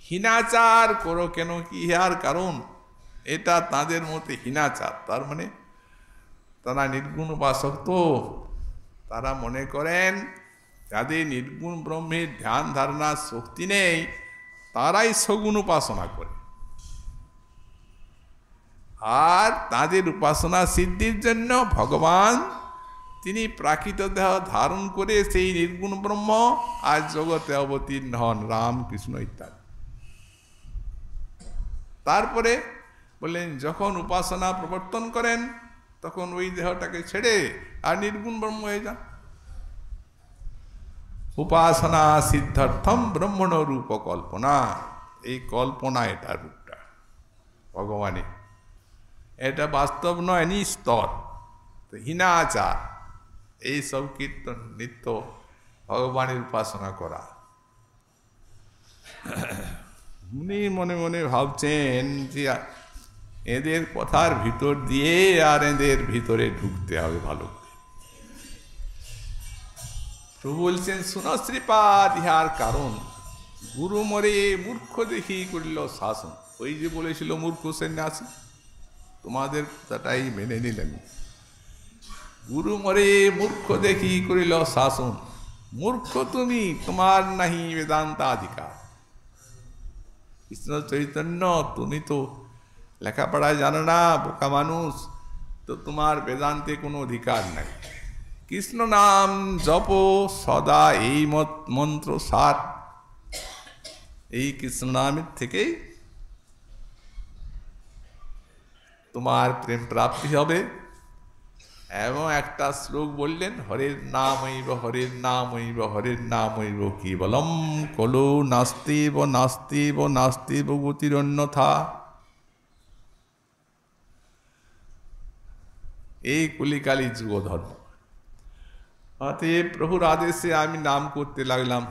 হীনাচার করো কেন? কি আর কারণ? এটা তাদের মতে হীনাচার। তার মানে তারা নির্গুণ উপাসক, তো তারা মনে করেন যাদের নির্গুণ ব্রহ্মের ধ্যান ধারণার শক্তি নেই তারাই সগুণ উপাসনা করে, আর তাদের উপাসনা সিদ্ধির জন্য ভগবান তিনি প্রাকৃত দেহ ধারণ করে সেই নির্গুণ ব্রহ্ম আর জগতে অবতীর্ণ হন, রামকৃষ্ণ ইত্যাদি। তারপরে বললেন যখন উপাসনা প্রবর্তন করেন তখন ওই দেহটাকে ছেড়ে আর নির্গুণ ব্রহ্ম হয়ে যান। উপাসনা সিদ্ধার্থম ব্রহ্মণ রূপ কল্পনা, এই কল্পনা, এটা রূপটা ভগবানের, এটা বাস্তব নয়, নিস্তর। তো হীনাচার, এইসব কীর্তন নিত্য ভগবানের উপাসনা করা। উনি মনে মনে ভাবছেন যে এদের কথার ভিতর দিয়ে আর এদের ভিতরে ঢুকতে হবে ভালো করে। প্রভু বলছেন, শুনো শ্রীপাদ, ইহার কারণ গুরু মরে মূর্খ দেখি করিল শাসন। ওই যে বলেছিল মূর্খ সন্ন্যাসী, তোমাদের কথাটাই মেনে নিলেন। গুরু মরে মূর্খ দেখি করিল শাসন, মূর্খ তুমি, তোমার নাহি বেদান্তাধিকার। কৃষ্ণ চৈতন্য, তুমি তো লেখাপড়ায় জানো না, বোকা মানুষ, তো তোমার বেদান্তে কোনো অধিকার নাই। কৃষ্ণ নাম জপ সদা, এই মন্ত্র সার, এই কৃষ্ণ নামের থেকেই তোমার প্রেম প্রাপ্তি হবে। এবং একটা শ্লোক বললেন, হরের নাম হইব, হরের নাম হইব, হরের নাম হইব কেবলম কলো নাস্তিব নাস্তিব নাস্তিব গতির অন্যথা। এই কলিকালী যুগ ধর্ম। অতএব প্রভুর আদেশে আমি নাম করতে লাগলাম,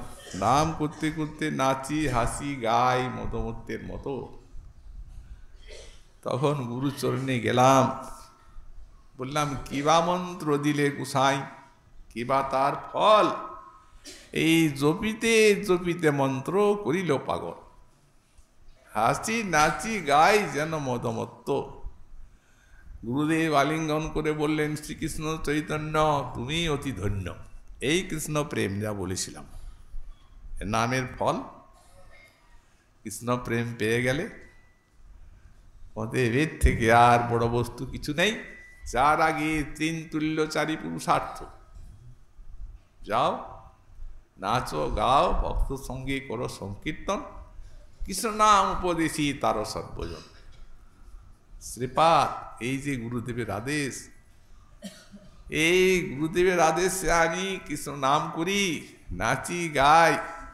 নাম করতে করতে নাচি হাসি গাই মদমত্তের মতো। তখন গুরুচরণে গেলাম, বললাম কিবা মন্ত্র দিলে গোসাই, কিবা তার ফল? এই জপিতে জপিতে মন্ত্র করিল পাগল, হাসি নাচি গাই যেন মদমত্ত। গুরুদেব আলিঙ্গন করে বললেন, শ্রীকৃষ্ণ চৈতন্য তুমি অতি ধন্য। এই কৃষ্ণ প্রেম যা বলেছিলাম, নামের ফল। কৃষ্ণ প্রেম পেয়ে গেলে অতএব এর থেকে আর বড় বস্তু কিছু নেই। যার আগে তিন তুল্য চারি পুরুষার্থ। যাও, নাচো গাও, ভক্ত সঙ্গে করো সংকীর্তন, কৃষ্ণ নাম উপদেশী তার সর্বজন। শ্রীপাদ, এই যে গুরুদেবের আদেশ, এই গুরুদেবের আদেশে আমি কৃষ্ণ নাম করি, নাচি গাই,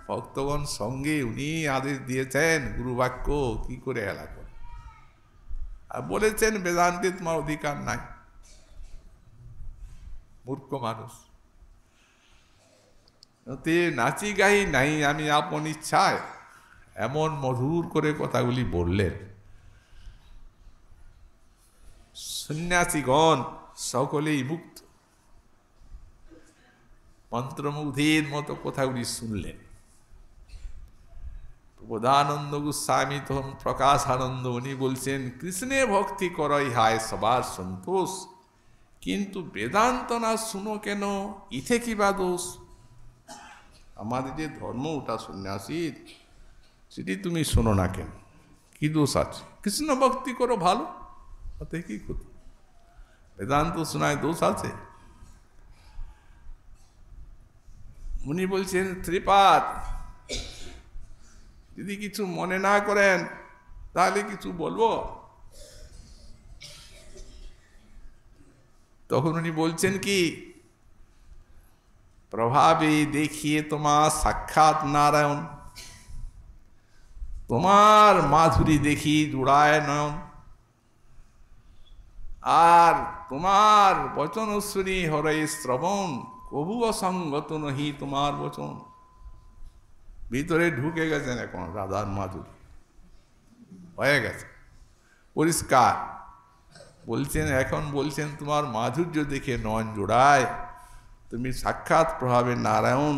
ভক্তগণ সঙ্গে উনি আদেশ দিয়েছেন গুরুবাক্য, কি করে এলা করে। আর বলেছেন বেদান্তে তোমার অধিকার নাই, মূর্খ মানুষ। নাচি গাই নাই আমি আপন ইচ্ছায়, এমন মধুর করে কথাগুলি বললেন। সন্ন্যাসীগণ সকলেই মুক্ত, মন্ত্রমুগ্ধের মতো কথাগুলি শুনলেন। প্রবোধানন্দ গোস্বামী তখন প্রকাশ আনন্দ, উনি বলছেন, কৃষ্ণে ভক্তি করই হায় সবার সন্তোষ, কিন্তু বেদান্ত না শুনো কেন, ইথে কি বা দোষ? আমাদের যে ধর্ম ওটা সন্ন্যাসীর, সেটি তুমি শোনো না কেন, কি দোষ আছে? কৃষ্ণ ভক্তি করো ভালো, তাতে কি ক্ষতি? বেদান্ত শোনায় দোষ আছে? উনি বলছেন, শ্রীপাদ যদি কিছু মনে না করেন তাহলে কিছু বলবো। তখন উনি বলছেন কি, প্রভাবে দেখিয়ে তোমার সাক্ষাৎ নারায়ণ, তোমার মাধুরী দেখি জুড়ায় নয়ন, আর তোমার বচন শুনি হরে শ্রবণ, কবু অসঙ্গত নহি তোমার বচন। ভিতরে ঢুকে গেছেন এখন রাধার মাধুরী, হয়ে গেছে পরিষ্কার। বলছেন, এখন বলছেন তোমার মাধুর্য দেখে নয়ন জোড়ায়, তুমি সাক্ষাৎ প্রভাবে নারায়ণ,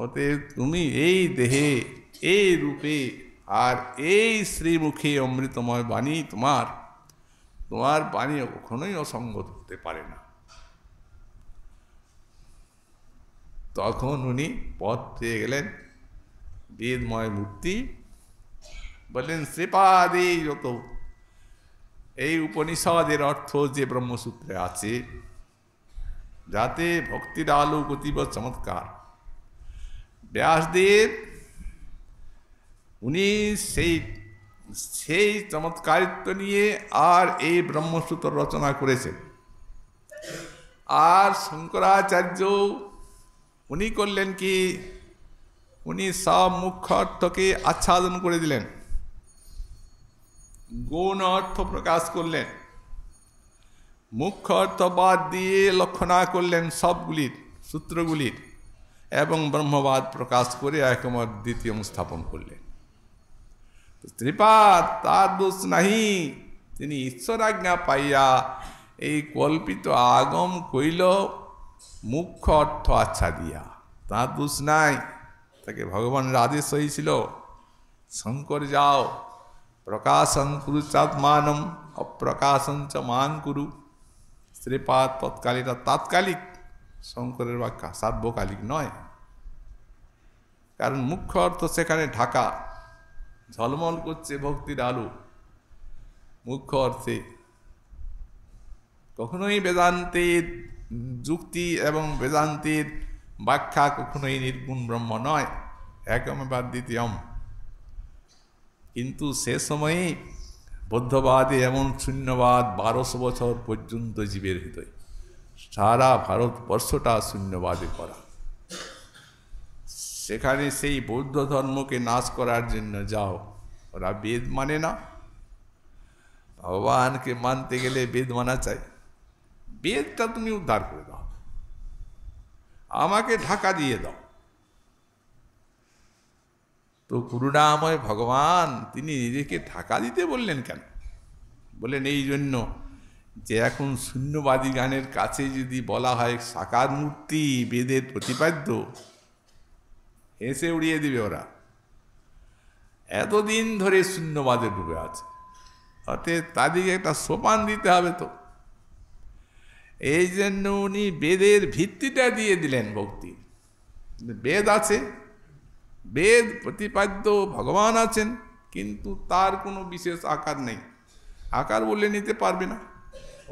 অতএব তুমি এই দেহে এই রূপে আর এই শ্রীমুখে অমৃতময় বাণী তোমার, তোমার বাণী কখনোই অসঙ্গত হতে পারে না। তখন উনি পথ পেয়ে গেলেন, বেদময় মূর্তি, বললেন শ্রীপাদে যত, এই উপনিষদের অর্থ যে ব্রহ্মসূত্রে আছে, যাতে ভক্তির আলো গতিব চমৎকার। ব্যাসদেব উনি সেই চমৎকারিত্ব নিয়ে আর এই ব্রহ্মসূত্র রচনা করেছেন। আর শঙ্করাচার্য উনি করলেন কি, উনি সব মুখ্য অর্থকে আচ্ছাদন করে দিলেন, গৌণ অর্থ প্রকাশ করলেন, মুখ্য অর্থ বাদ দিয়ে লক্ষণা করলেন সবগুলির সূত্রগুলির, এবং ব্রহ্মবাদ প্রকাশ করে একমত দ্বিতীয় স্থাপন করলেন। ত্রিপাদ তার দোষ নাহি, তিনি ঈশ্বরাজ্ঞা পাইয়া এই কল্পিত আগম কইল মুখ্য অর্থ আচ্ছা দিয়া, তার দোষ নাই। তাকে ভগবানের আদেশ হয়েছিল, শঙ্কর যাও, প্রকাশং কুরু চাত্মানম অপ্রকাশং চ মান কুরু। শ্রীপাদ তৎকালীন তাৎকালিক, শঙ্করের বাক্যা সার্বকালিক নয়, কারণ মুখ্য অর্থ সেখানে ঢাকা, ঝলমল করছে ভক্তির আলো মুখ্য অর্থে। কখনোই বেদান্তের যুক্তি এবং বেদান্তের ব্যাখ্যা কখনোই নির্গুণ ব্রহ্ম নয়, একমেবা দ্বিতীয়ম। কিন্তু সে সময়ে বৌদ্ধবাদে এমন শূন্যবাদ 1200 বছর পর্যন্ত জীবের হৃদয়, সারা ভারতবর্ষটা শূন্যবাদে করা। সেখানে সেই বৌদ্ধ ধর্মকে নাশ করার জন্য যাও, ওরা বেদ মানে না। ভগবানকে মানতে গেলে বেদ মানা চাই, বেদটা তুমি উদ্ধার করে দাও, আমাকে ঢাকা দিয়ে দাও। তো করুণাময় ভগবান তিনি নিজেকে ঢাকা দিতে বললেন কেন? বললেন এই জন্য যে এখন শূন্যবাদী গানের কাছে যদি বলা হয় সাকার মূর্তি বেদের প্রতিপাদ্য, হেসে উড়িয়ে দিবে ওরা। এতদিন ধরে শূন্যবাদে ডুবে আছে, অতএব তাদেরকে একটা সোপান দিতে হবে। তো এই জন্য উনি বেদের ভিত্তিটা দিয়ে দিলেন ভক্তি। বেদ আছে, বেদ প্রতিপাদ্য ভগবান আছেন, কিন্তু তার কোনো বিশেষ আকার নেই। আকার বলে নিতে পারবে না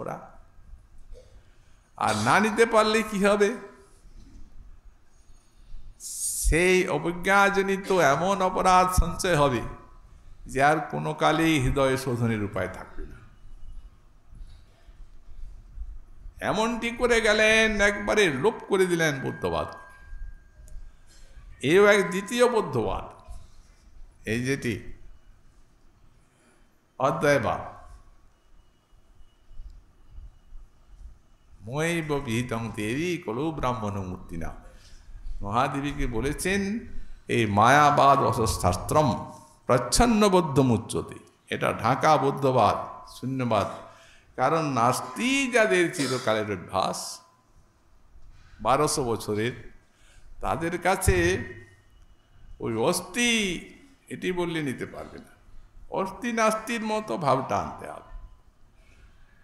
ওরা, আর না নিতে পারলে কি হবে? সেই অবজ্ঞাজনিত এমন অপরাধ সঞ্চয় হবে যে আর কোনো কালেই হৃদয় শোধনের উপায় থাকবে না। এমনটি করে গেলেন, একবারে লোপ করে দিলেন বৌদ্ধবাদ। এও এক দ্বিতীয় বৌদ্ধবাদ, এই যেটি অদ্বৈতবাদ। ময়ৈব বিহিতং দেবী কলৌ ব্রাহ্মণ মূর্তি না। মহাদেবীকে বলেছেন এই মায়াবাদ অশস্ত্রম প্রচ্ছন্ন বৌদ্ধমুচ্যতে, এটা ঢাকা বৌদ্ধবাদ, শূন্যবাদ। কারণ নাস্তি যাদের চিরকালের অভ্যাস 1200 বছরের, তাদের কাছে ওই অস্থি এটি বললে নিতে পারবে না। অস্থি নাস্তির মতো ভাবটা আনতে হবে।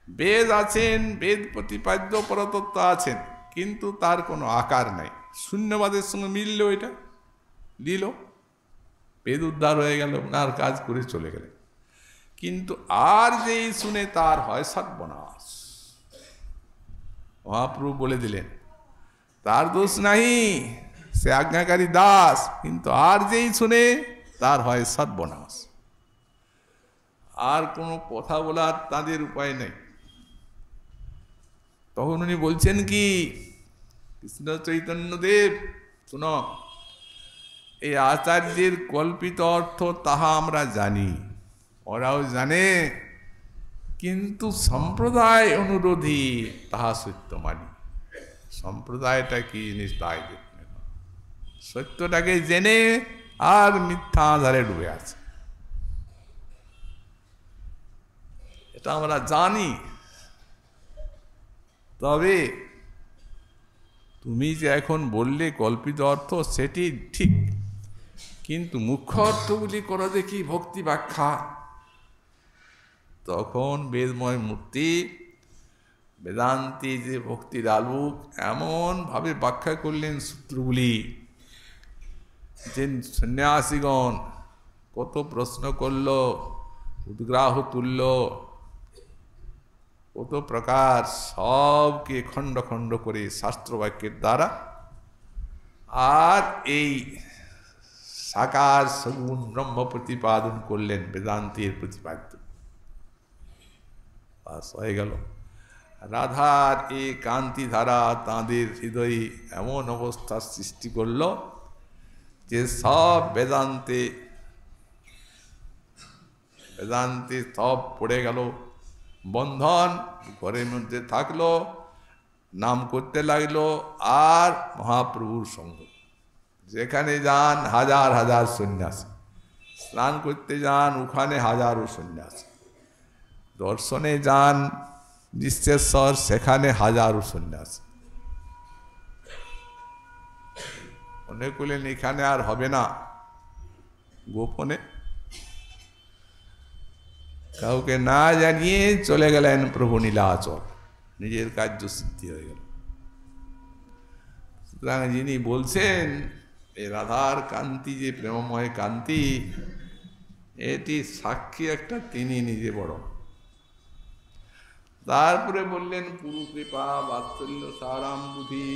বেদ আছেন, বেদ প্রতিপাদ্য পরতত্ত্ব আছেন, কিন্তু তার কোনো আকার নাই। শূন্যবাদের সঙ্গে মিলল, এটা দিল, বেদ উদ্ধার হয়ে গেল, ওনার কাজ করে চলে গেলেন। কিন্তু আর যেই শুনে তার হয় সর্বনাশ। মহাপ্রভু বলে দিলেন তার দোষ নাহি, সে আজ্ঞাকারী দাস, কিন্তু আর যেই শুনে তার হয় সর্বনাশ। আর কোনো কথা বলার তাদের উপায় নেই। তখন উনি বলছেন কি, কৃষ্ণ চৈতন্যদেব শুনো, এই আচার্যের কল্পিত অর্থ তাহা আমরা জানি, ওরাও জানে, কিন্তু সম্প্রদায় অনুরোধী তাহা সত্য মানি। সম্প্রদায়টা কি জিনিস তাই দেখবে না, সত্যটাকে জেনে আর মিথ্যা আধারে ডুবে আছে, এটা আমরা জানি। তবে তুমি যে এখন বললে কল্পিত অর্থ, সেটি ঠিক, কিন্তু মুখ্য অর্থগুলি করো দেখি ভক্তি ব্যাখ্যা। তখন বেদময় মূর্তি বেদান্তি যে ভক্তির আলোক এমন ভাবে ব্যাখ্যা করলেন সূত্রগুলি, যে সন্ন্যাসীগণ কত প্রশ্ন করল, উদ্গ্রাহ তুলল, কত প্রকার, সবকে খণ্ড খণ্ড করে শাস্ত্রবাক্যের দ্বারা, আর এই সাকার সগুণ ব্রহ্ম প্রতিপাদন করলেন বেদান্তের প্রতিপাদ্য। বাস হয়ে গেল। রাধার এই কান্তি ধারা তাঁদের হৃদয়ে এমন অবস্থার সৃষ্টি করল যে সব বেদান্তে সব পড়ে গেল, বন্ধন ঘরের মধ্যে থাকলো, নাম করতে লাগলো, আর মহাপ্রভুর সঙ্গ। যেখানে যান হাজার হাজার সন্ন্যাসী, স্নান করতে যান ওখানে হাজারো সন্ন্যাসী, দর্শনে যান বিশ্বেশ্বর সেখানে হাজারো সন্ন্যাসী। মনে করলেন এখানে আর হবে না, গোপনে কাউকে না জানিয়ে চলে গেলেন প্রভু নীলাচল, নিজের কার্য সিদ্ধি হয়ে গেল। সুতরাং যিনি বলছেন এই রাধার কান্তি যে প্রেমময় কান্তি, এটি সাক্ষী একটা তিনি নিজে বড়। তারপরে বললেন পুরু কৃপা বাৎসল্য সারাম বুদ্ধি,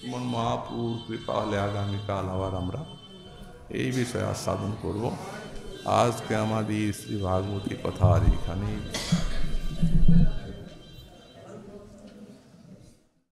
মন মহাপুর কৃপা হলে আগামীকাল আবার আমরা এই বিষয়ে আস্বাদন করব। আজকে আমাদের শ্রী ভাগবতী কথা আর এখানেই।